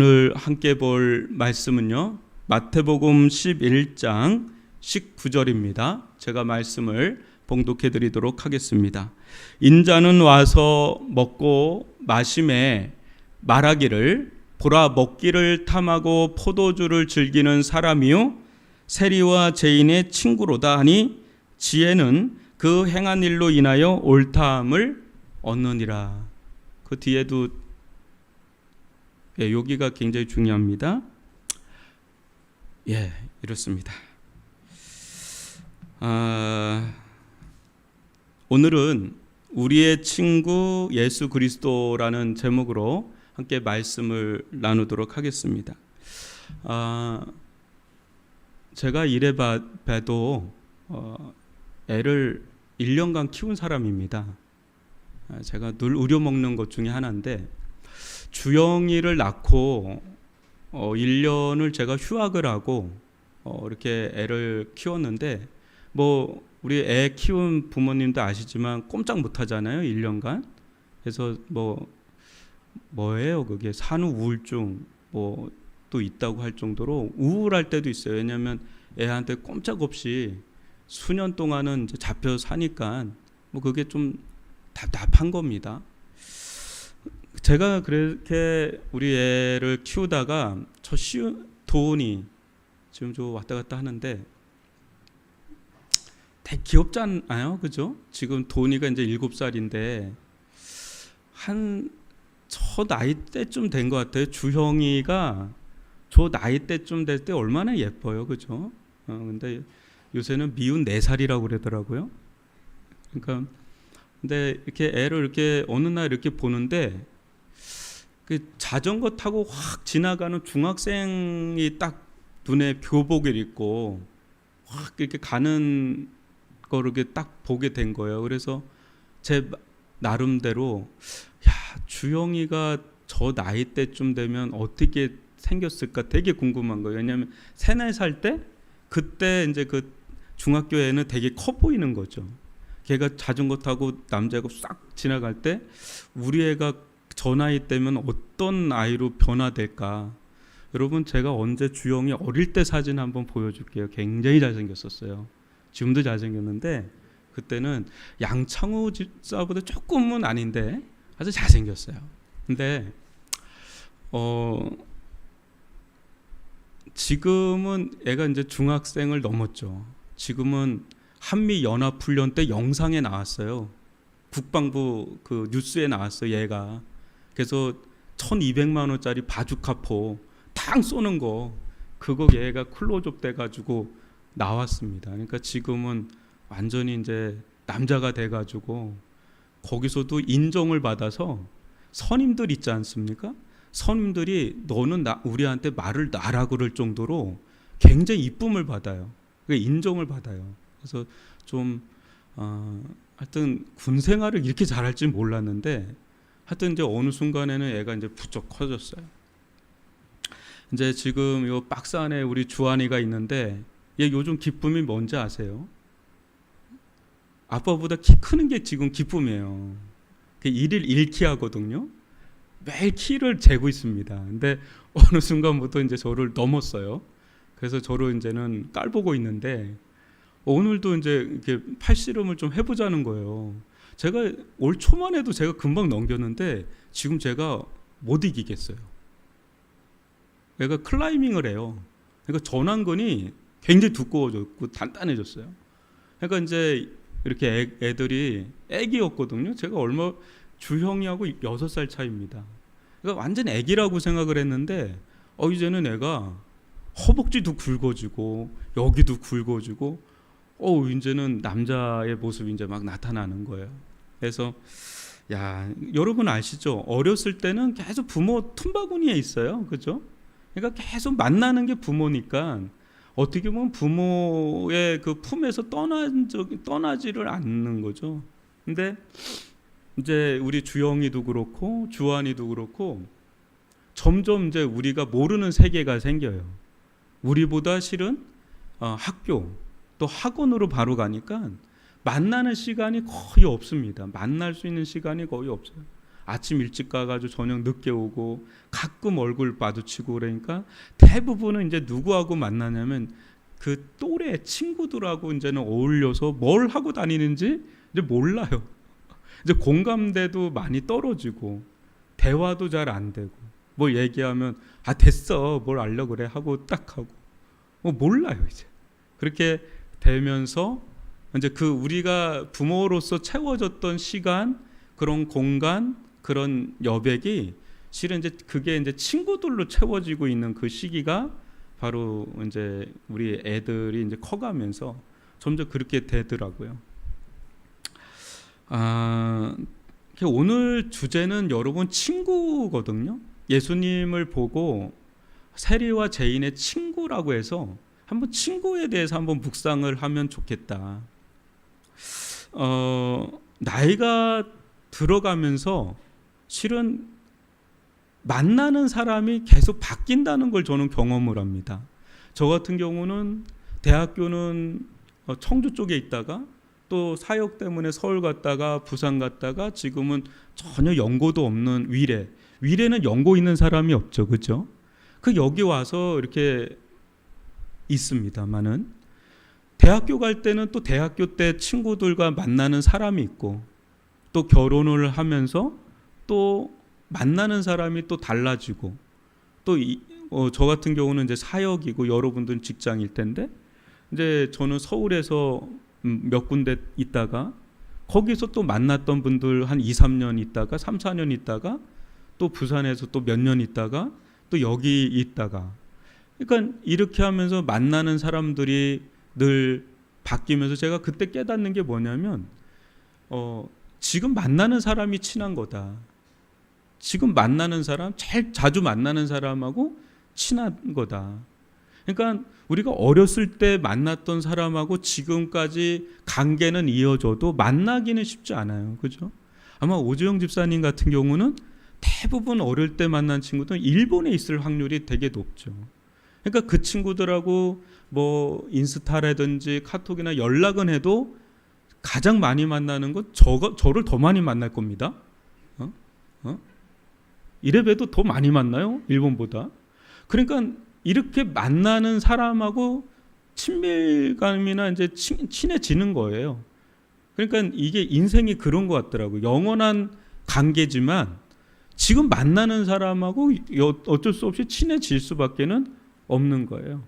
오늘 함께 볼 말씀은요, 마태복음 11장 19절입니다. 제가 말씀을 봉독해 드리도록 하겠습니다. 인자는 와서 먹고 마심에 말하기를 보라, 먹기를 탐하고 포도주를 즐기는 사람이요 세리와 죄인의 친구로다 하니 지혜는 그 행한 일로 인하여 옳다함을 얻느니라. 그 뒤에도 여기가 굉장히 중요합니다. 이렇습니다. 오늘은 우리의 친구 예수 그리스도라는 제목으로 함께 말씀을 나누도록 하겠습니다. 제가 이래 봐도 애를 1년간 키운 사람입니다. 제가 늘 우려먹는 것 중에 하나인데, 주영이를 낳고 1년을 제가 휴학을 하고 이렇게 애를 키웠는데, 뭐 우리 애 키운 부모님도 아시지만 꼼짝 못 하잖아요, 1년간. 그래서 뭐예요 그게, 산후 우울증 또 있다고 할 정도로 우울할 때도 있어요. 왜냐하면 애한테 꼼짝없이 수년 동안은 이제 잡혀 사니까 그게 좀 답답한 겁니다. 제가 그렇게 우리 애를 키우다가 도훈이 지금 저 왔다 갔다 하는데 되게 귀엽지 않아요? 그죠? 지금 도훈이가 이제 7살인데 저 나이 때쯤 된 것 같아요. 주형이가 저 나이 때쯤 될 때 얼마나 예뻐요. 그죠? 근데 요새는 미운 4살이라고 그러더라고요. 그러니까 근데 이렇게 애를 이렇게 어느 날 이렇게 보는데, 그 자전거 타고 확 지나가는 중학생이 딱 눈에 교복을 입고 확 이렇게 가는 거를 이렇게 딱 보게 된 거예요. 그래서 제 나름대로 주영이가 저 나이 때쯤 되면 어떻게 생겼을까 되게 궁금한 거예요. 왜냐하면 3, 4살 때 그때 이제 그 중학교에는 되게 커 보이는 거죠. 걔가 자전거 타고 남자애가 싹 지나갈 때 우리 애가 저 나이 때면 어떤 아이로 변화될까. 여러분, 제가 언제 주영이 어릴 때 사진 한번 보여줄게요. 굉장히 잘생겼었어요. 지금도 잘생겼는데 그때는 양창호 집사보다 조금은 아닌데 아주 잘생겼어요. 근데 지금은 애가 이제 중학생을 넘었죠. 지금은 한미연합훈련 때 영상에 나왔어요. 국방부 그 뉴스에 나왔어요, 얘가. 그래서 1200만 원짜리 바주카포 탕 쏘는 거, 그거 얘가 클로즈업 돼가지고 나왔습니다. 그러니까 지금은 완전히 이제 남자가 돼가지고 거기서도 인정을 받아서 선임들 있지 않습니까? 선임들이 너는 우리한테 말을 놔라 그럴 정도로 굉장히 이쁨을 받아요. 인정을 받아요. 그래서 좀 하여튼 군 생활을 이렇게 잘할지 몰랐는데, 하여튼 이제 어느 순간에는 애가 이제 부쩍 커졌어요. 이제 지금 요 박스 안에 우리 주한이가 있는데, 얘 요즘 기쁨이 뭔지 아세요? 아빠보다 키 크는 게 지금 기쁨이에요. 1일 1키 하거든요. 매일 키를 재고 있습니다. 근데 어느 순간부터 이제 저를 넘었어요. 그래서 저를 이제는 깔보고 있는데, 오늘도 이제 이렇게 팔씨름을 좀 해보자는 거예요. 제가 올 초만 해도 제가 금방 넘겼는데 지금 제가 못 이기겠어요. 얘가 클라이밍을 해요. 그러니까 전완근이 굉장히 두꺼워졌고 단단해졌어요. 그러니까 이제 이렇게 애들이 애기였거든요. 제가 주형이하고 6살 차이입니다. 그러니까 완전 애기라고 생각을 했는데 이제는 애가 허벅지도 굵어지고 여기도 굵어지고 이제는 남자의 모습이 이제 막 나타나는 거예요. 그래서 여러분 아시죠? 어렸을 때는 계속 부모 틈바구니에 있어요. 그죠? 그러니까 계속 만나는 게 부모니까 어떻게 보면 부모의 그 품에서 떠나지를 않는 거죠. 근데 이제 우리 주영이도 그렇고 주한이도 그렇고 점점 이제 우리가 모르는 세계가 생겨요. 우리보다 실은 학교 또 학원으로 바로 가니까 만나는 시간이 거의 없습니다. 만날 수 있는 시간이 거의 없어요. 아침 일찍 가가지고 저녁 늦게 오고 가끔 얼굴 마주치고 그러니까 대부분은 이제 누구하고 만나냐면 그 또래 친구들하고 이제는 어울려서 뭘 하고 다니는지 이제 몰라요. 이제 공감대도 많이 떨어지고 대화도 잘 안 되고 뭘 얘기하면 아 됐어 뭘 알려 그래 하고 딱 하고 몰라요 이제. 그렇게 되면서 이제 그 우리가 부모로서 채워졌던 시간, 그런 공간, 그런 여백이 실은 이제 그게 이제 친구들로 채워지고 있는 그 시기가 바로 이제 우리 애들이 이제 커가면서 점점 그렇게 되더라고요. 오늘 주제는 여러분 친구거든요. 예수님을 보고 세리와 죄인의 친구라고 해서 한번 친구에 대해서 한번 묵상을 하면 좋겠다. 나이가 들어가면서 실은 만나는 사람이 계속 바뀐다는 걸 저는 경험을 합니다. 저 같은 경우는 대학교는 청주 쪽에 있다가 또 사역 때문에 서울 갔다가 부산 갔다가 지금은 전혀 연고도 없는 위례는 연고 있는 사람이 없죠, 그죠? 그 여기 와서 이렇게 있습니다만은 대학교 갈 때는 또 대학교 때 친구들과 만나는 사람이 있고 또 결혼을 하면서 또 만나는 사람이 또 달라지고 또 저 같은 경우는 이제 사역이고 여러분들은 직장일 텐데 이제 저는 서울에서 몇 군데 있다가 거기서 또 만났던 분들 한 2, 3년 있다가 3, 4년 있다가 또 부산에서 또 몇 년 있다가 또 여기 있다가 그러니까 이렇게 하면서 만나는 사람들이 늘 바뀌면서 제가 그때 깨닫는 게 뭐냐면 지금 만나는 사람이 친한 거다. 지금 만나는 사람, 제일 자주 만나는 사람하고 친한 거다. 그러니까 우리가 어렸을 때 만났던 사람하고 지금까지 관계는 이어져도 만나기는 쉽지 않아요. 그죠? 아마 오주영 집사님 같은 경우는 대부분 어릴 때 만난 친구들은 일본에 있을 확률이 되게 높죠. 그러니까 그 친구들하고 뭐 인스타라든지 카톡이나 연락은 해도 가장 많이 만나는 건 저를 더 많이 만날 겁니다. 이래봬도 더 많이 만나요, 일본보다. 그러니까 이렇게 만나는 사람하고 친밀감이나 이제 친해지는 거예요. 그러니까 이게 인생이 그런 것 같더라고요. 영원한 관계지만 지금 만나는 사람하고 어쩔 수 없이 친해질 수밖에는 없는 거예요.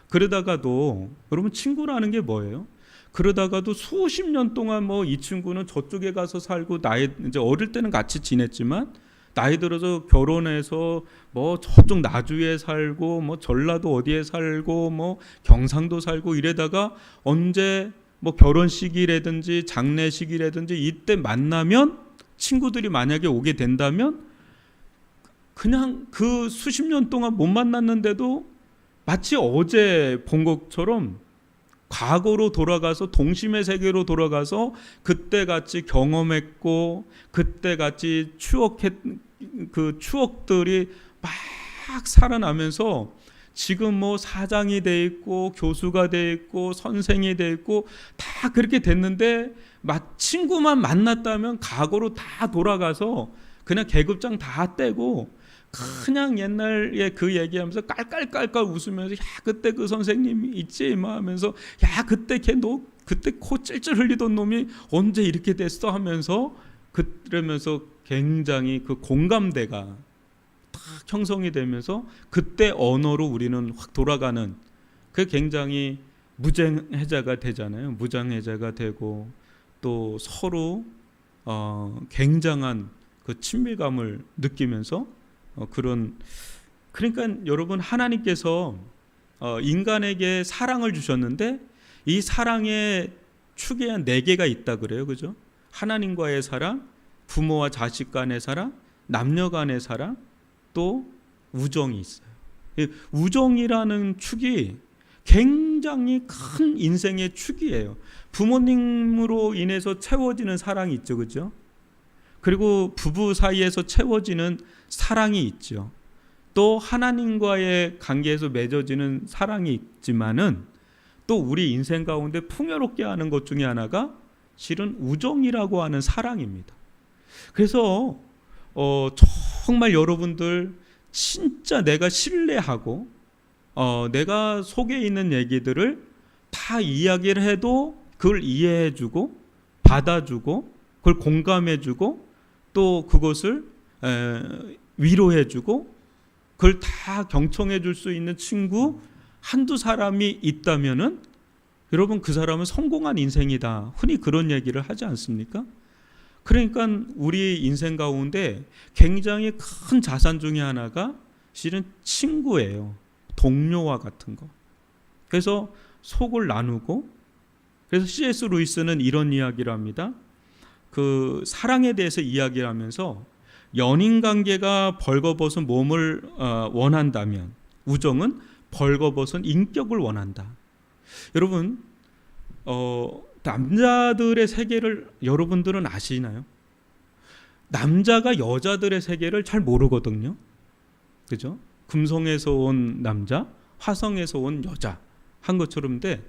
그러다가도 여러분 친구라는 게 뭐예요? 그러다가도 수십 년 동안 뭐 이 친구는 저쪽에 가서 살고 이제 어릴 때는 같이 지냈지만 나이 들어서 결혼해서 뭐 저쪽 나주에 살고 뭐 전라도 어디에 살고 뭐 경상도 살고 이래다가 언제 뭐 결혼식이라든지 장례식이라든지 이때 만나면 친구들이 만약에 오게 된다면 그냥 그 수십 년 동안 못 만났는데도 마치 어제 본 것처럼 과거로 돌아가서 동심의 세계로 돌아가서 그때 같이 경험했고 그때 같이 그 추억들이 막 살아나면서 지금 뭐 사장이 돼 있고 교수가 돼 있고 선생이 돼 있고 다 그렇게 됐는데 친구만 만났다면 과거로 다 돌아가서 그냥 계급장 다 떼고 그냥 옛날에 그 얘기하면서 깔깔깔깔 웃으면서 야 그때 그 선생님이 있지 뭐 하면서 야 그때 너 그때 코 찔찔 흘리던 놈이 언제 이렇게 됐어 하면서 그러면서 굉장히 그 공감대가 딱 형성이 되면서 그때 언어로 우리는 확 돌아가는 그 굉장히 무장해자가 되잖아요. 무장해자가 되고 또 서로 굉장한 그 친밀감을 느끼면서 그러니까 여러분 하나님께서 인간에게 사랑을 주셨는데 이 사랑의 축에 한 4개가 있다 그래요. 그죠? 하나님과의 사랑, 부모와 자식 간의 사랑, 남녀 간의 사랑, 또 우정이 있어요. 우정이라는 축이 굉장히 큰 인생의 축이에요. 부모님으로 인해서 채워지는 사랑이 있죠. 그죠? 그리고 부부 사이에서 채워지는 사랑이 있죠. 또 하나님과의 관계에서 맺어지는 사랑이 있지만은 또 우리 인생 가운데 풍요롭게 하는 것 중에 하나가 실은 우정이라고 하는 사랑입니다. 그래서 정말 여러분들 진짜 내가 신뢰하고 내가 속에 있는 얘기들을 다 이야기를 해도 그걸 이해해주고 받아주고 그걸 공감해주고 또 그것을 위로해주고 그걸 다 경청해줄 수 있는 친구 한두 사람이 있다면은 여러분 그 사람은 성공한 인생이다. 흔히 그런 얘기를 하지 않습니까? 그러니까 우리 인생 가운데 굉장히 큰 자산 중에 하나가 실은 친구예요. 동료와 같은 거. 그래서 속을 나누고 그래서 C.S. 루이스는 이런 이야기를 합니다. 그 사랑에 대해서 이야기를 하면서 연인 관계가 벌거벗은 몸을 원한다면 우정은 벌거벗은 인격을 원한다. 여러분 남자들의 세계를 여러분들은 아시나요? 남자가 여자들의 세계를 잘 모르거든요. 그죠? 금성에서 온 남자, 화성에서 온 여자 한 것처럼인데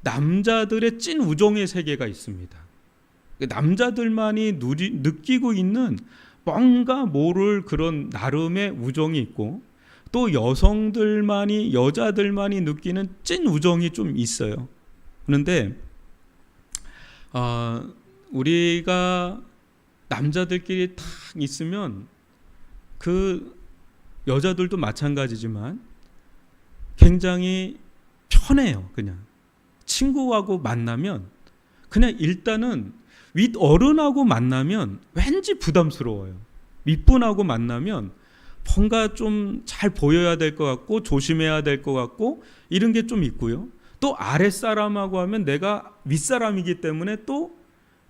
남자들의 찐 우정의 세계가 있습니다. 남자들만이 느끼고 있는 뭔가 모를 그런 나름의 우정이 있고 또 여자들만이 느끼는 찐 우정이 좀 있어요. 그런데 우리가 남자들끼리 탁 있으면 그 여자들도 마찬가지지만 굉장히 편해요. 그냥 친구하고 만나면 그냥 일단은 윗어른하고 만나면 왠지 부담스러워요. 윗분하고 만나면 뭔가 좀 잘 보여야 될 것 같고 조심해야 될 것 같고 이런 게 좀 있고요. 또 아랫사람하고 하면 내가 윗사람이기 때문에 또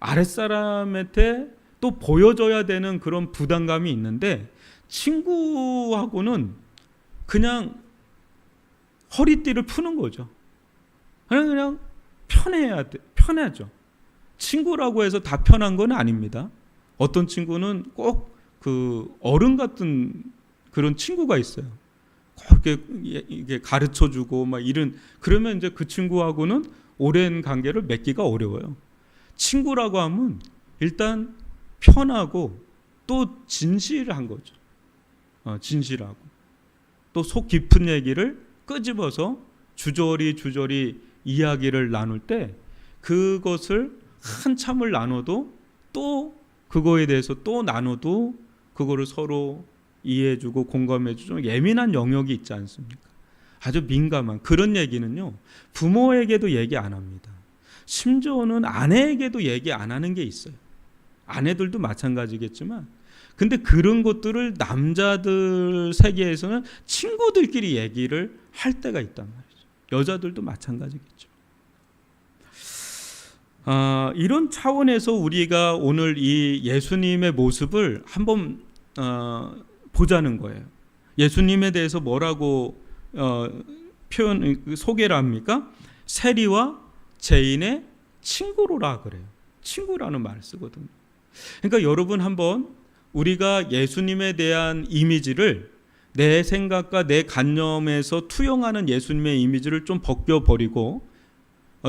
아랫사람한테 또 보여줘야 되는 그런 부담감이 있는데 친구하고는 그냥 허리띠를 푸는 거죠. 그냥 편하죠. 친구라고 해서 다 편한 건 아닙니다. 어떤 친구는 꼭 그 어른 같은 그런 친구가 있어요. 그렇게 이게 가르쳐주고 막 이런 그러면 이제 그 친구하고는 오랜 관계를 맺기가 어려워요. 친구라고 하면 일단 편하고 또 진실한 거죠. 진실하고 또 속 깊은 얘기를 끄집어서 주저리 이야기를 나눌 때 그것을 한참을 나눠도 또 그거에 대해서 또 나눠도 그거를 서로 이해해주고 공감해주고 예민한 영역이 있지 않습니까? 아주 민감한 그런 얘기는요 부모에게도 얘기 안 합니다. 심지어는 아내에게도 얘기 안 하는 게 있어요. 아내들도 마찬가지겠지만 근데 그런 것들을 남자들 세계에서는 친구들끼리 얘기를 할 때가 있단 말이죠. 여자들도 마찬가지겠죠. 이런 차원에서 우리가 오늘 이 예수님의 모습을 한번 보자는 거예요. 예수님에 대해서 뭐라고 소개를 합니까? 세리와 죄인의 친구로라 그래요. 친구라는 말을 쓰거든요. 그러니까 여러분 한번 우리가 예수님에 대한 이미지를 내 생각과 내 관념에서 투영하는 예수님의 이미지를 좀 벗겨버리고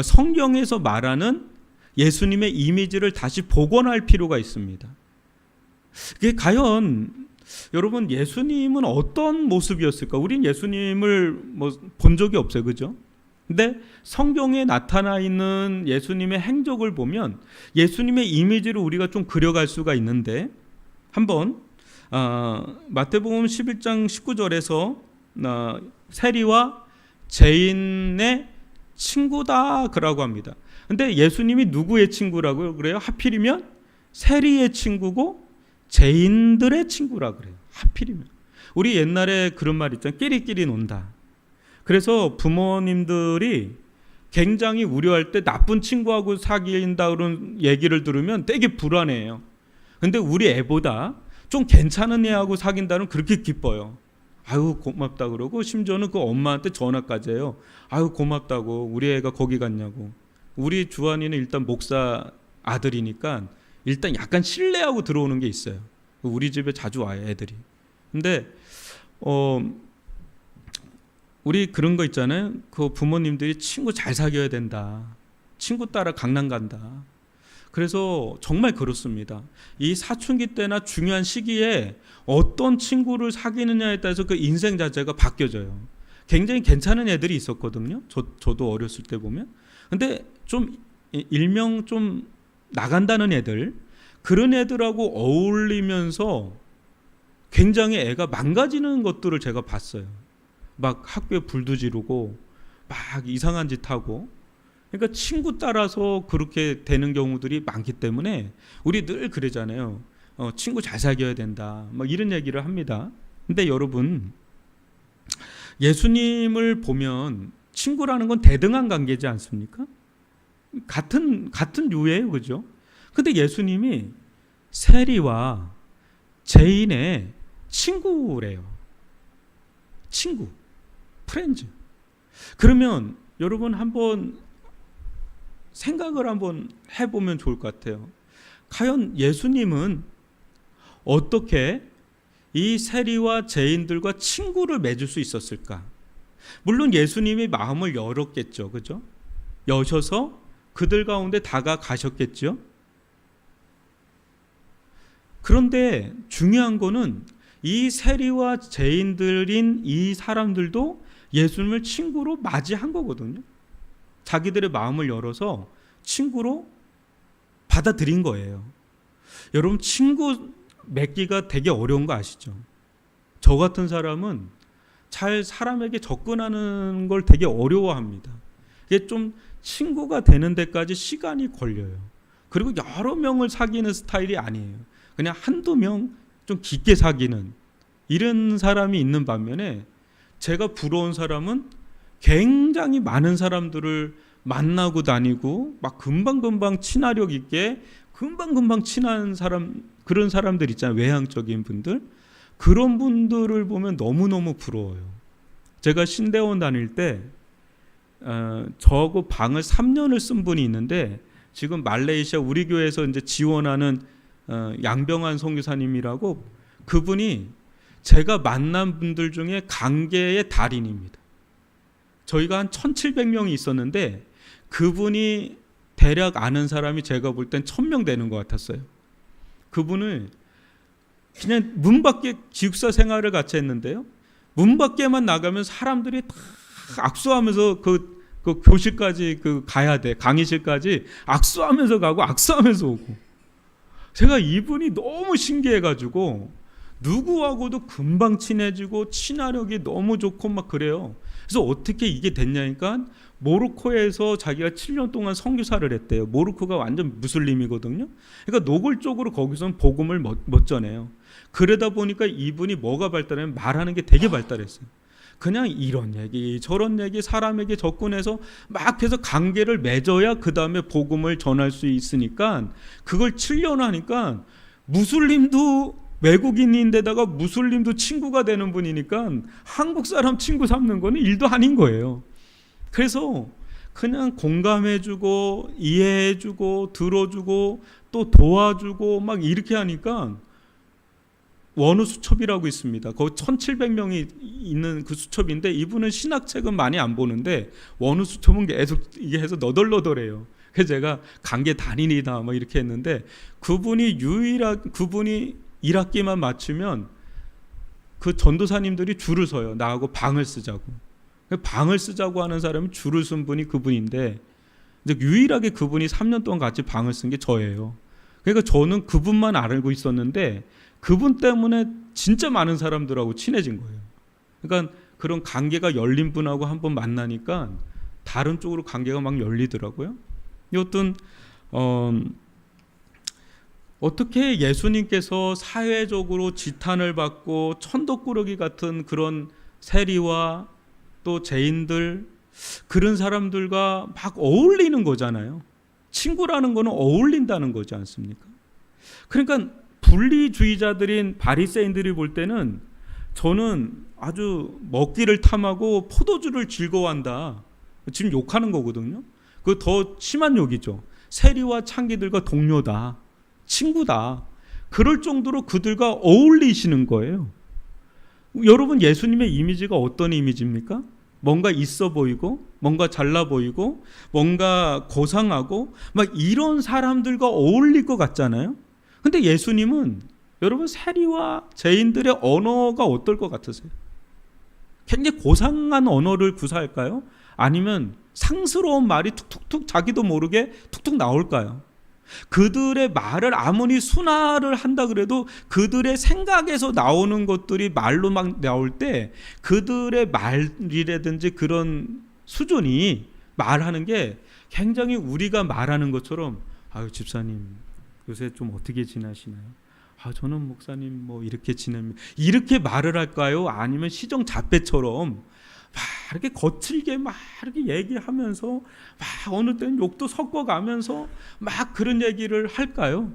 성경에서 말하는 예수님의 이미지를 다시 복원할 필요가 있습니다. 이게 과연 여러분 예수님은 어떤 모습이었을까? 우린 예수님을 본 적이 없어요. 그죠? 근데 성경에 나타나 있는 예수님의 행적을 보면 예수님의 이미지를 우리가 좀 그려갈 수가 있는데 한번 마태복음 11장 19절에서 세리와 죄인의 친구다 그라고 합니다. 근데 예수님이 누구의 친구라고 그래요? 하필이면 세리의 친구고 죄인들의 친구라 그래요. 하필이면. 우리 옛날에 그런 말 있잖아요. 끼리끼리 논다. 그래서 부모님들이 굉장히 우려할 때 나쁜 친구하고 사귄다 그런 얘기를 들으면 되게 불안해요. 근데 우리 애보다 좀 괜찮은 애하고 사귄다는 그렇게 기뻐요. 아유 고맙다 그러고 심지어는 그 엄마한테 전화까지 해요. 아유 고맙다고 우리 애가 거기 갔냐고. 우리 주한이는 일단 목사 아들이니까 일단 약간 신뢰하고 들어오는 게 있어요. 우리 집에 자주 와요 애들이. 근데 우리 그런 거 있잖아요. 그 부모님들이 친구 잘 사귀어야 된다. 친구 따라 강남 간다. 그래서 정말 그렇습니다. 이 사춘기 때나 중요한 시기에 어떤 친구를 사귀느냐에 따라서 그 인생 자체가 바뀌어져요. 굉장히 괜찮은 애들이 있었거든요. 저도 어렸을 때 보면. 근데 좀 일명 좀 나간다는 애들, 그런 애들하고 어울리면서 굉장히 애가 망가지는 것들을 제가 봤어요. 막 학교에 불도 지르고 막 이상한 짓 하고. 그러니까 친구 따라서 그렇게 되는 경우들이 많기 때문에 우리 늘 그러잖아요. 친구 잘 사귀어야 된다. 막 이런 얘기를 합니다. 근데 여러분, 예수님을 보면 친구라는 건 대등한 관계지 않습니까? 같은 류예요, 그죠? 근데 예수님이 세리와 죄인의 친구래요. 친구, 프렌즈. 그러면 여러분 한번 생각을 한번 해보면 좋을 것 같아요. 과연 예수님은 어떻게 이 세리와 죄인들과 친구를 맺을 수 있었을까? 물론 예수님이 마음을 열었겠죠, 그죠? 여셔서 그들 가운데 다가가셨겠죠. 그런데 중요한 거는 이 세리와 죄인들인 이 사람들도 예수님을 친구로 맞이한 거거든요. 자기들의 마음을 열어서 친구로 받아들인 거예요. 여러분, 친구 맺기가 되게 어려운 거 아시죠? 저 같은 사람은 잘 사람에게 접근하는 걸 되게 어려워합니다. 이게 좀 친구가 되는 데까지 시간이 걸려요. 그리고 여러 명을 사귀는 스타일이 아니에요. 그냥 한두 명 좀 깊게 사귀는 이런 사람이 있는 반면에, 제가 부러운 사람은 굉장히 많은 사람들을 만나고 다니고 막 금방금방 친화력 있게 금방금방 친한 사람, 그런 사람들 있잖아요. 외향적인 분들. 그런 분들을 보면 너무너무 부러워요. 제가 신대원 다닐 때 저하고 방을 3년을 쓴 분이 있는데, 지금 말레이시아 우리 교회에서 이제 지원하는 양병환 선교사님이라고, 그분이 제가 만난 분들 중에 관계의 달인입니다. 저희가 한 1,700명이 있었는데 그분이 대략 아는 사람이 제가 볼 땐 1,000명 되는 것 같았어요. 그분을 그냥 문 밖에 기숙사 생활을 같이 했는데요. 문 밖에만 나가면 사람들이 다 악수하면서 그 교실까지 가야 돼. 강의실까지 악수하면서 가고 악수하면서 오고. 제가 이분이 너무 신기해가지고 누구하고도 금방 친해지고 친화력이 너무 좋고 막 그래요. 그래서 어떻게 이게 됐냐니까, 모로코에서 자기가 7년 동안 선교사를 했대요. 모로코가 완전 무슬림이거든요. 그러니까 노골적으로 거기서는 복음을 못 전해요. 그러다 보니까 이분이 뭐가 발달하면 말하는 게 되게 발달했어요. 그냥 이런 얘기 저런 얘기 사람에게 접근해서 막 해서 관계를 맺어야 그 다음에 복음을 전할 수 있으니까, 그걸 7년 하니까 무슬림도 외국인인데다가 무슬림도 친구가 되는 분이니까 한국 사람 친구 삼는 거는 일도 아닌 거예요. 그래서 그냥 공감해주고 이해해주고 들어주고 또 도와주고 막 이렇게 하니까, 원우수첩이라고 있습니다. 거기 1,700명이 있는 그 수첩인데, 이분은 신학책은 많이 안 보는데 원우수첩은 계속 이게 해서 너덜너덜해요. 그래서 제가 관계 단인이다 뭐 이렇게 했는데, 그분이 1학기만 마치면 그 전도사님들이 줄을 서요. 나하고 방을 쓰자고. 방을 쓰자고 하는 사람이 줄을 쓴 분이 그분인데, 유일하게 그분이 3년 동안 같이 방을 쓴 게 저예요. 그러니까 저는 그분만 알고 있었는데 그분 때문에 진짜 많은 사람들하고 친해진 거예요. 그러니까 그런 관계가 열린 분하고 한번 만나니까 다른 쪽으로 관계가 막 열리더라고요. 여튼 어떻게 예수님께서 사회적으로 지탄을 받고 천덕꾸러기 같은 그런 세리와 또 죄인들, 그런 사람들과 막 어울리는 거잖아요. 친구라는 거는 어울린다는 거지 않습니까? 그러니까 분리주의자들인 바리새인들이 볼 때는 저는 아주 먹기를 탐하고 포도주를 즐거워한다, 지금 욕하는 거거든요. 그 더 심한 욕이죠. 세리와 창기들과 동료다, 친구다, 그럴 정도로 그들과 어울리시는 거예요. 여러분, 예수님의 이미지가 어떤 이미지입니까? 뭔가 있어 보이고 뭔가 잘나 보이고 뭔가 고상하고 막 이런 사람들과 어울릴 것 같잖아요. 근데 예수님은 여러분 세리와 죄인들의 언어가 어떨 것 같으세요? 굉장히 고상한 언어를 구사할까요? 아니면 상스러운 말이 툭툭툭 자기도 모르게 툭툭 나올까요? 그들의 말을 아무리 순화를 한다 그래도 그들의 생각에서 나오는 것들이 말로 막 나올 때 그들의 말이라든지 그런 수준이 말하는 게 굉장히 우리가 말하는 것처럼 아유 집사님 요새 좀 어떻게 지내시나요? 아 저는 목사님 뭐 이렇게 지냅니다. 이렇게 말을 할까요? 아니면 시정잡배처럼 막 이렇게 거칠게 막 이렇게 얘기하면서 막 어느 때는 욕도 섞어가면서 막 그런 얘기를 할까요?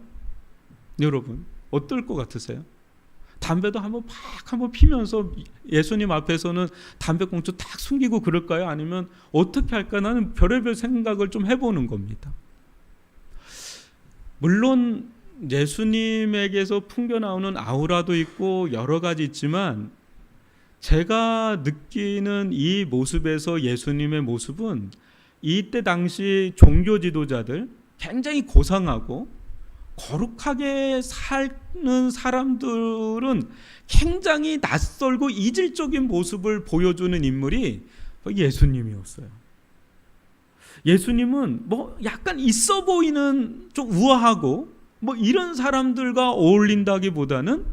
여러분 어떨 것 같으세요? 담배도 한번 피면서 예수님 앞에서는 담배꽁초 딱 숨기고 그럴까요? 아니면 어떻게 할까? 나는 별의별 생각을 좀 해보는 겁니다. 물론 예수님에게서 풍겨나오는 아우라도 있고 여러 가지 있지만 제가 느끼는 이 모습에서 예수님의 모습은 이때 당시 종교 지도자들 굉장히 고상하고 거룩하게 사는 사람들은 굉장히 낯설고 이질적인 모습을 보여주는 인물이 예수님이었어요. 예수님은 뭐 약간 있어 보이는 좀 우아하고 뭐 이런 사람들과 어울린다기보다는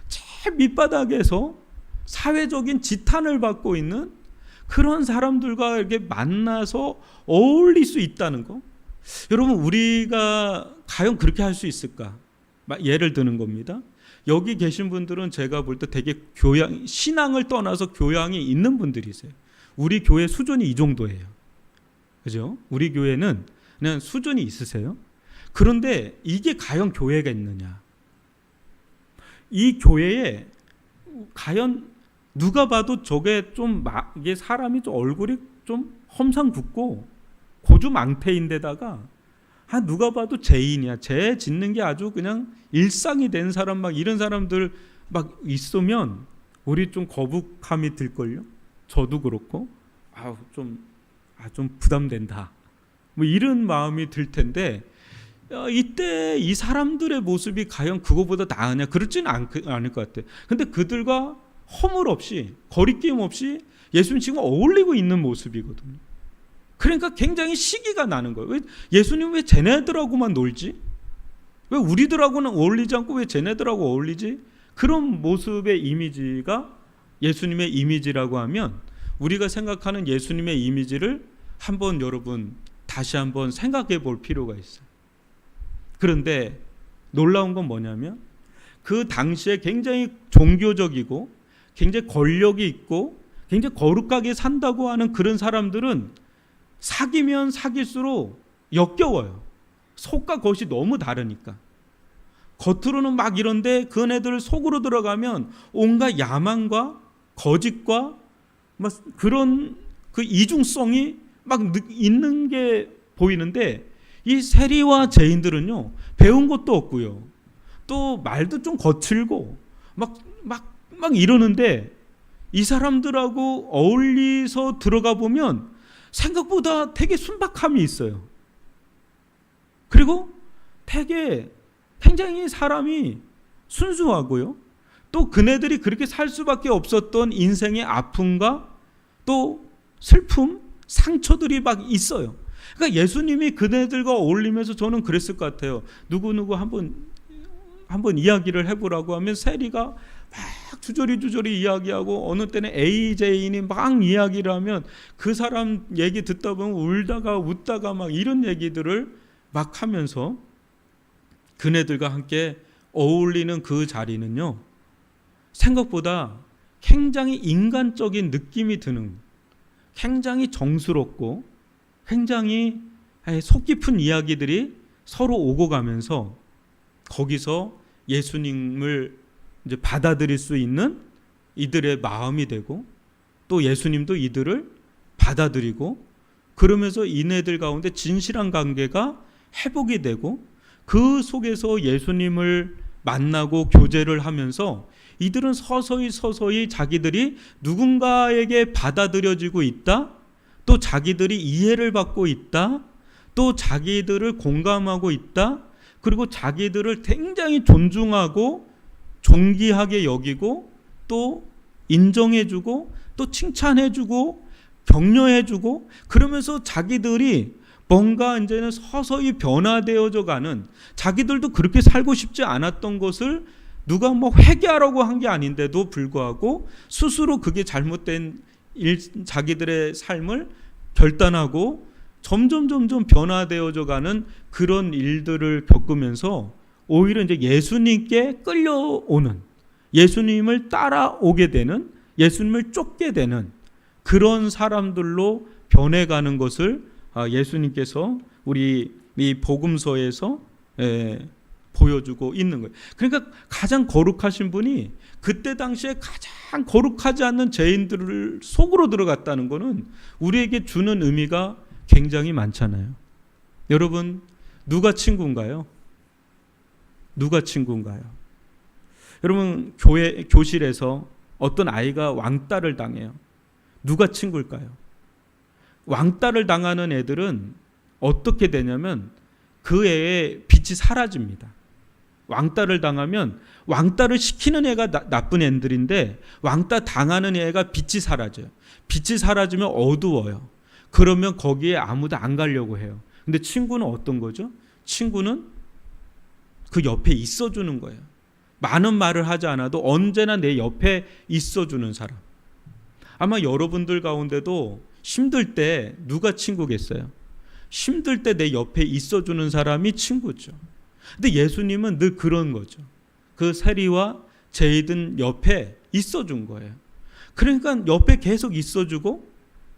제일 밑바닥에서 사회적인 지탄을 받고 있는 그런 사람들과 이렇게 만나서 어울릴 수 있다는 거. 여러분 우리가 과연 그렇게 할 수 있을까? 예를 드는 겁니다. 여기 계신 분들은 제가 볼 때 되게 신앙을 떠나서 교양이 있는 분들이세요. 우리 교회 수준이 이 정도예요. 그죠? 우리 교회는 그냥 수준이 있으세요. 그런데 이게 과연 교회가 있느냐? 이 교회에 과연 누가 봐도 저게 좀 이게 사람이 좀 얼굴이 좀 험상궂고 고주망태인데다가 누가 봐도 죄인이야. 죄 짓는 게 아주 그냥 일상이 된 사람 막 이런 사람들 막 있으면 우리 좀 거북함이 들걸요. 저도 그렇고 좀 부담된다. 뭐 이런 마음이 들 텐데 이때 이 사람들의 모습이 과연 그거보다 나으냐? 그렇지는 않을 것 같아요. 근데 그들과 허물 없이 거리낌 없이 예수님 지금 어울리고 있는 모습이거든요. 그러니까 굉장히 시기가 나는 거예요. 예수님 왜 쟤네들하고만 놀지? 왜 우리들하고는 어울리지 않고 왜 쟤네들하고 어울리지? 그런 모습의 이미지가 예수님의 이미지라고 하면 우리가 생각하는 예수님의 이미지를 한번 여러분 다시 한번 생각해 볼 필요가 있어요. 그런데 놀라운 건 뭐냐면 그 당시에 굉장히 종교적이고 굉장히 권력이 있고 굉장히 거룩하게 산다고 하는 그런 사람들은 사귀면 사귈수록 역겨워요. 속과 겉이 너무 다르니까. 겉으로는 막 이런데 그 애들 속으로 들어가면 온갖 야망과 거짓과 막 그런 그 이중성이 막 있는 게 보이는데 이 세리와 죄인들은요 배운 것도 없고요. 또 말도 좀 거칠고 막 이러는데 이 사람들하고 어울리서 들어가 보면 생각보다 되게 순박함이 있어요. 그리고 되게 굉장히 사람이 순수하고요. 또 그네들이 그렇게 살 수밖에 없었던 인생의 아픔과 또 슬픔, 상처들이 막 있어요. 그러니까 예수님이 그네들과 어울리면서 저는 그랬을 것 같아요. 누구누구 한번 이야기를 해보라고 하면 세리가 막 주저리 이야기하고 어느 때는 AJ인이 막 이야기를 하면 그 사람 얘기 듣다 보면 울다가 웃다가 막 이런 얘기들을 막 하면서 그네들과 함께 어울리는 그 자리는요 생각보다 굉장히 인간적인 느낌이 드는 굉장히 정스럽고 굉장히 속 깊은 이야기들이 서로 오고 가면서 거기서 예수님을 이제 받아들일 수 있는 이들의 마음이 되고 또 예수님도 이들을 받아들이고 그러면서 이네들 가운데 진실한 관계가 회복이 되고 그 속에서 예수님을 만나고 교제를 하면서 이들은 서서히 자기들이 누군가에게 받아들여지고 있다, 또 자기들이 이해를 받고 있다, 또 자기들을 공감하고 있다, 그리고 자기들을 굉장히 존중하고 존귀하게 여기고 또 인정해주고 또 칭찬해주고 격려해주고, 그러면서 자기들이 뭔가 이제는 서서히 변화되어져 가는, 자기들도 그렇게 살고 싶지 않았던 것을 누가 회개하라고 한 게 아닌데도 불구하고 스스로 그게 잘못된 자기들의 삶을 결단하고 점점 변화되어져 가는 그런 일들을 겪으면서 오히려 이제 예수님께 끌려오는, 예수님을 따라오게 되는, 예수님을 쫓게 되는 그런 사람들로 변해가는 것을 예수님께서 우리 이 복음서에서 보여주고 있는 거예요. 그러니까 가장 거룩하신 분이 그때 당시에 가장 거룩하지 않는 죄인들을 속으로 들어갔다는 것은 우리에게 주는 의미가 굉장히 많잖아요. 여러분, 누가 친구인가요? 누가 친구인가요? 여러분, 교실에서 어떤 아이가 왕따를 당해요. 누가 친구일까요? 왕따를 당하는 애들은 어떻게 되냐면 그 애의 빛이 사라집니다. 왕따를 당하면 왕따를 시키는 애가 나쁜 애들인데 왕따 당하는 애가 빛이 사라져요. 빛이 사라지면 어두워요. 그러면 거기에 아무도 안 가려고 해요. 근데 친구는 어떤 거죠? 친구는 그 옆에 있어주는 거예요. 많은 말을 하지 않아도 언제나 내 옆에 있어주는 사람. 아마 여러분들 가운데도 힘들 때 누가 친구겠어요? 힘들 때 내 옆에 있어주는 사람이 친구죠. 근데 예수님은 늘 그런 거죠. 그 세리와 제이든 옆에 있어준 거예요. 그러니까 옆에 계속 있어주고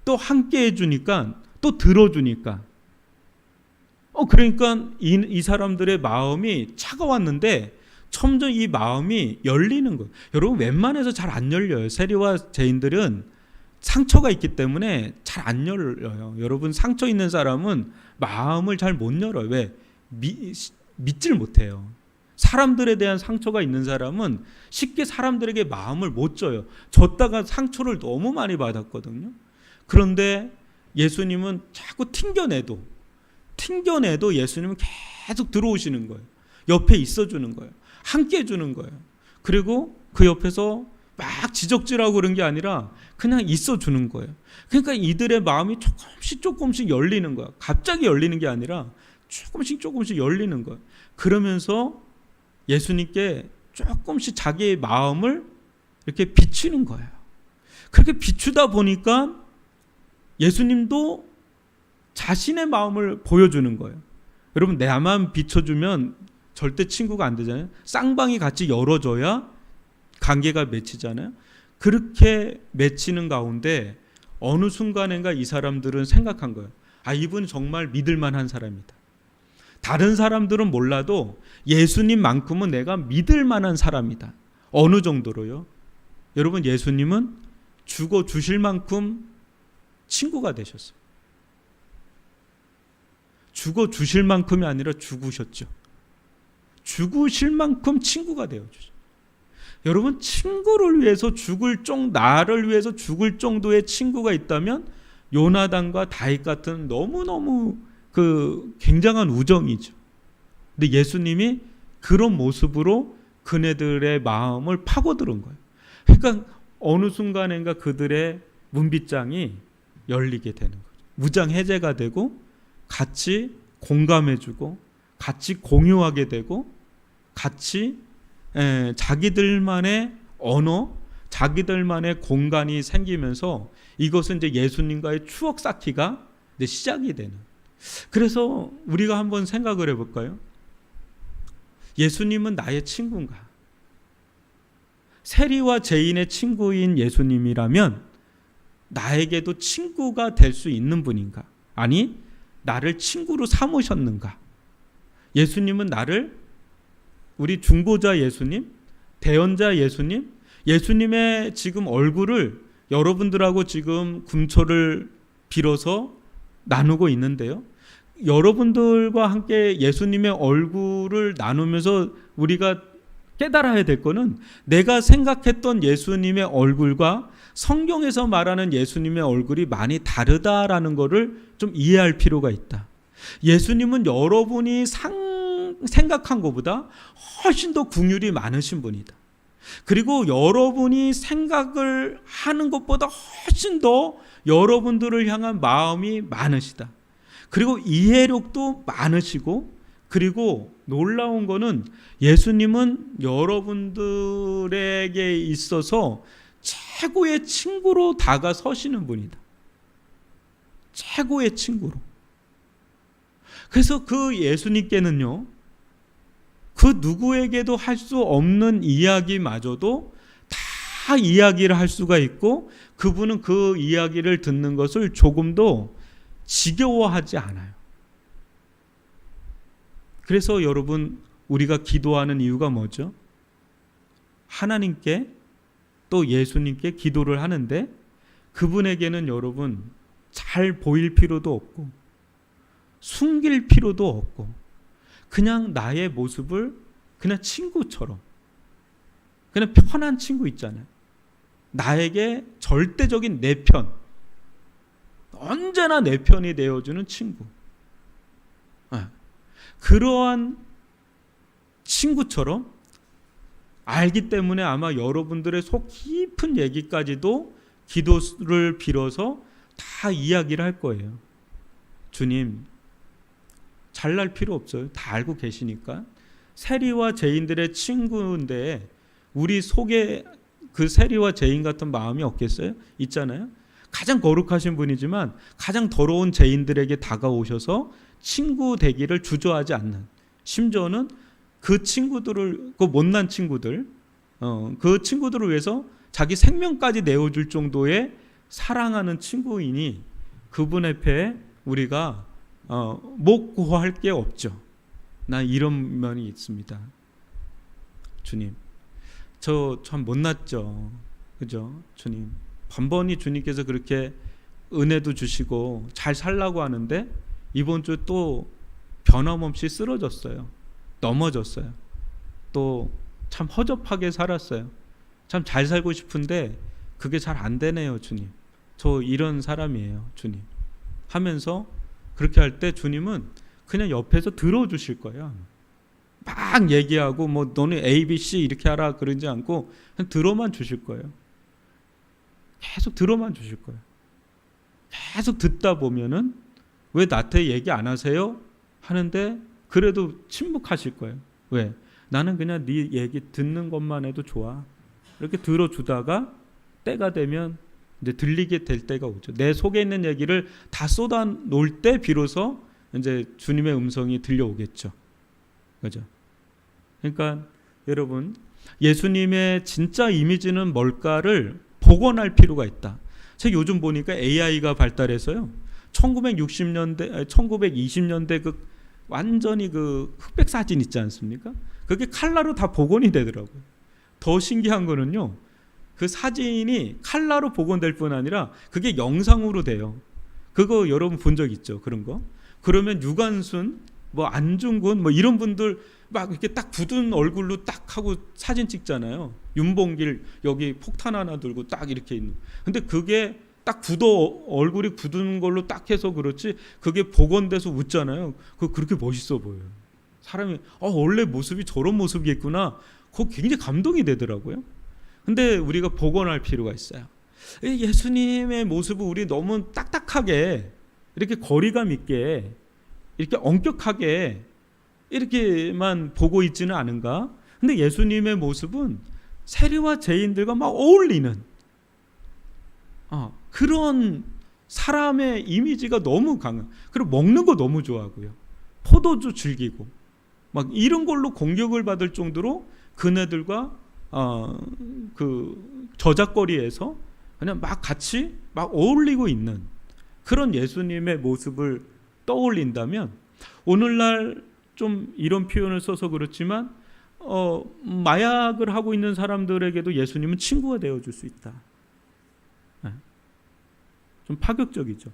또 함께 해주니까 또 들어주니까 그러니까 이 사람들의 마음이 차가웠는데 점점 이 마음이 열리는 거예요. 여러분, 웬만해서 잘 안 열려요. 세리와 죄인들은 상처가 있기 때문에 잘 안 열려요. 여러분, 상처 있는 사람은 마음을 잘 못 열어요. 왜? 믿질 못해요. 사람들에 대한 상처가 있는 사람은 쉽게 사람들에게 마음을 못 줘요. 줬다가 상처를 너무 많이 받았거든요. 그런데 예수님은 자꾸 튕겨내도 예수님은 계속 들어오시는 거예요. 옆에 있어주는 거예요. 함께 해주는 거예요. 그리고 그 옆에서 막 지적질하고 그런 게 아니라 그냥 있어주는 거예요. 그러니까 이들의 마음이 조금씩 열리는 거예요. 갑자기 열리는 게 아니라 조금씩 열리는 거예요. 그러면서 예수님께 조금씩 자기의 마음을 이렇게 비추는 거예요. 그렇게 비추다 보니까 예수님도 자신의 마음을 보여주는 거예요. 여러분, 나만 비춰주면 절대 친구가 안 되잖아요. 쌍방이 같이 열어줘야 관계가 맺히잖아요. 그렇게 맺히는 가운데 어느 순간인가 이 사람들은 생각한 거예요. 이분은 정말 믿을 만한 사람이다. 다른 사람들은 몰라도 예수님만큼은 내가 믿을 만한 사람이다. 어느 정도로요? 여러분, 예수님은 죽어 주실 만큼 친구가 되셨어요. 죽어 주실 만큼이 아니라 죽으셨죠. 죽으실 만큼 친구가 되어주죠. 여러분, 친구를 위해서 나를 위해서 죽을 정도의 친구가 있다면 요나단과 다윗 같은 너무너무 굉장한 우정이죠. 근데 예수님이 그런 모습으로 그네들의 마음을 파고드는 거예요. 그러니까 어느 순간인가 그들의 문빗장이 열리게 되는 거죠. 무장해제가 되고 같이 공감해주고 같이 공유하게 되고 같이 자기들만의 언어, 자기들만의 공간이 생기면서 이것은 이제 예수님과의 추억 쌓기가 이제 시작이 되는. 그래서 우리가 한번 생각을 해볼까요? 예수님은 나의 친구인가? 세리와 죄인의 친구인 예수님이라면 나에게도 친구가 될 수 있는 분인가? 아니, 나를 친구로 삼으셨는가? 예수님은 나를, 우리 중보자 예수님, 대언자 예수님, 예수님의 지금 얼굴을 여러분들하고 지금 금초를 빌어서 나누고 있는데요. 여러분들과 함께 예수님의 얼굴을 나누면서 우리가 깨달아야 될 거는 내가 생각했던 예수님의 얼굴과 성경에서 말하는 예수님의 얼굴이 많이 다르다라는 거를 좀 이해할 필요가 있다. 예수님은 여러분이 생각한 것보다 훨씬 더 긍휼이 많으신 분이다. 그리고 여러분이 생각을 하는 것보다 훨씬 더 여러분들을 향한 마음이 많으시다. 그리고 이해력도 많으시고, 그리고 놀라운 거는 예수님은 여러분들에게 있어서 최고의 친구로 다가서시는 분이다. 최고의 친구로. 그래서 그 예수님께는요, 그 누구에게도 할 수 없는 이야기마저도 다 이야기를 할 수가 있고, 그분은 그 이야기를 듣는 것을 조금도 지겨워하지 않아요. 그래서 여러분, 우리가 기도하는 이유가 뭐죠? 하나님께 또 예수님께 기도를 하는데, 그분에게는 여러분 잘 보일 필요도 없고 숨길 필요도 없고, 그냥 나의 모습을 그냥 친구처럼, 그냥 편한 친구 있잖아요. 나에게 절대적인 내 편, 언제나 내 편이 되어주는 친구. 그러한 친구처럼 알기 때문에 아마 여러분들의 속 깊은 얘기까지도 기도를 빌어서 다 이야기를 할 거예요. 주님, 잘날 필요 없어요. 다 알고 계시니까. 세리와 죄인들의 친구인데 우리 속에 그 세리와 죄인 같은 마음이 없겠어요? 있잖아요. 가장 거룩하신 분이지만 가장 더러운 죄인들에게 다가오셔서 친구 되기를 주저하지 않는, 심지어는 그 친구들을, 그 못난 친구들, 그 친구들을 위해서 자기 생명까지 내어줄 정도의 사랑하는 친구이니 그분 앞에 우리가 못 구할 게 없죠. 나 이런 면이 있습니다. 주님, 저 참 못났죠. 그죠? 주님, 번번이 주님께서 그렇게 은혜도 주시고 잘 살라고 하는데 이번 주 또 변함없이 쓰러졌어요. 넘어졌어요. 또 참 허접하게 살았어요. 참 잘 살고 싶은데 그게 잘 안 되네요. 주님, 저 이런 사람이에요. 주님 하면서 그렇게 할 때 주님은 그냥 옆에서 들어주실 거예요. 막 얘기하고 뭐 너는 A, B, C 이렇게 하라 그러지 않고 그냥 들어만 주실 거예요. 계속 들어만 주실 거예요. 계속 듣다 보면은 왜 나한테 얘기 안 하세요? 하는데 그래도 침묵하실 거예요. 왜? 나는 그냥 네 얘기 듣는 것만 해도 좋아. 이렇게 들어주다가 때가 되면 이제 들리게 될 때가 오죠. 내 속에 있는 얘기를 다 쏟아 놓을 때 비로소 이제 주님의 음성이 들려오겠죠. 그죠? 그러니까 여러분, 예수님의 진짜 이미지는 뭘까를 복원할 필요가 있다. 제가 요즘 보니까 AI가 발달해서요. 1960년대, 1920년대 그 완전히 그 흑백 사진 있지 않습니까? 그게 칼라로 다 복원이 되더라고요. 더 신기한 거는요, 그 사진이 칼라로 복원될 뿐 아니라 그게 영상으로 돼요. 그거 여러분 본 적 있죠? 그런 거? 그러면 유관순, 뭐 안중근, 뭐 이런 분들 막 이렇게 딱 굳은 얼굴로 딱 하고 사진 찍잖아요. 윤봉길 여기 폭탄 하나 들고 딱 이렇게 있는. 근데 그게 딱 얼굴이 굳은 걸로 딱 해서 그렇지 그게 복원돼서 웃잖아요. 그거 그렇게 멋있어 보여요. 사람이 원래 모습이 저런 모습이겠구나. 그거 굉장히 감동이 되더라고요. 근데 우리가 복원할 필요가 있어요. 예수님의 모습을 우리 너무 딱딱하게 이렇게 거리감 있게 이렇게 엄격하게 이렇게만 보고 있지는 않은가? 근데 예수님의 모습은 세리와 죄인들과 막 어울리는 그런 사람의 이미지가 너무 강한. 그리고 먹는 거 너무 좋아하고요. 포도주 즐기고 막 이런 걸로 공격을 받을 정도로 그네들과 그 저작거리에서 그냥 막 같이 막 어울리고 있는 그런 예수님의 모습을 떠올린다면, 오늘날 좀 이런 표현을 써서 그렇지만 마약을 하고 있는 사람들에게도 예수님은 친구가 되어줄 수 있다. 좀 파격적이죠.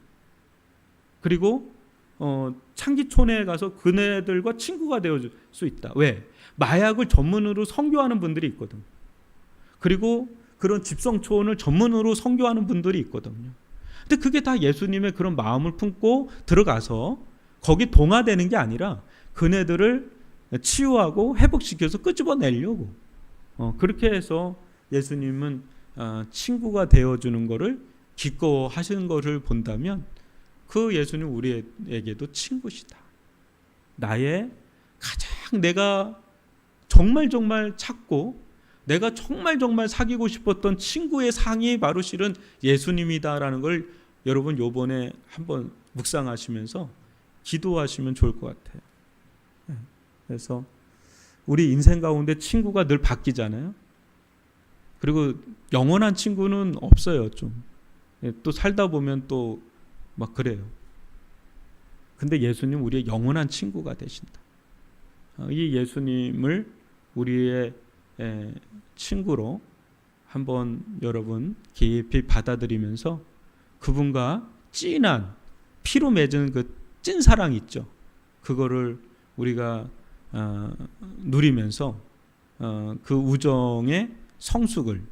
그리고 창기촌에 가서 그네들과 친구가 되어줄 수 있다. 왜? 마약을 전문으로 선교하는 분들이 있거든. 그리고 그런 집성촌을 전문으로 선교하는 분들이 있거든요. 근데 그게 다 예수님의 그런 마음을 품고 들어가서 거기 동화되는 게 아니라 그네들을 치유하고 회복시켜서 끄집어내려고 그렇게 해서 예수님은 친구가 되어주는 것을 기꺼워하시는 것을 본다면 그 예수님 우리에게도 친구시다. 나의 가장 내가 정말 찾고 내가 정말 사귀고 싶었던 친구의 상이 바로 실은 예수님이다라는 걸 여러분 요번에 한번 묵상하시면서 기도하시면 좋을 것 같아요. 그래서 우리 인생 가운데 친구가 늘 바뀌잖아요. 그리고 영원한 친구는 없어요. 좀 또 살다 보면 또 막 그래요. 근데 예수님 우리의 영원한 친구가 되신다. 이 예수님을 우리의 친구로 한번 여러분 깊이 받아들이면서 그분과 찐한 피로 맺은 그 찐 사랑 있죠. 그거를 우리가 누리면서 그 우정의 성숙을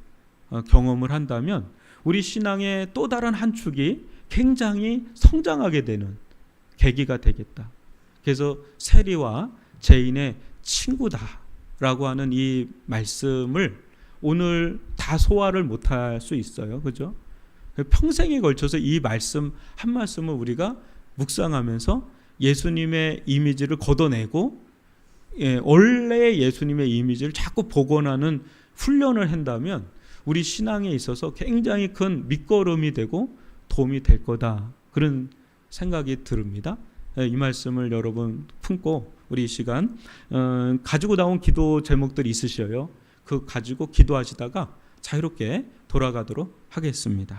경험을 한다면 우리 신앙의 또 다른 한 축이 굉장히 성장하게 되는 계기가 되겠다. 그래서 세리와 죄인의 친구다라고 하는 이 말씀을 오늘 다 소화를 못할 수 있어요. 그죠? 평생에 걸쳐서 이 말씀 한 말씀을 우리가 묵상하면서 예수님의 이미지를 걷어내고 원래의 예수님의 이미지를 자꾸 복원하는 훈련을 한다면 우리 신앙에 있어서 굉장히 큰 밑거름이 되고 도움이 될 거다. 그런 생각이 듭니다. 이 말씀을 여러분 품고 우리 이 시간 가지고 나온 기도 제목들이 있으셔요. 그 가지고 기도하시다가 자유롭게 돌아가도록 하겠습니다.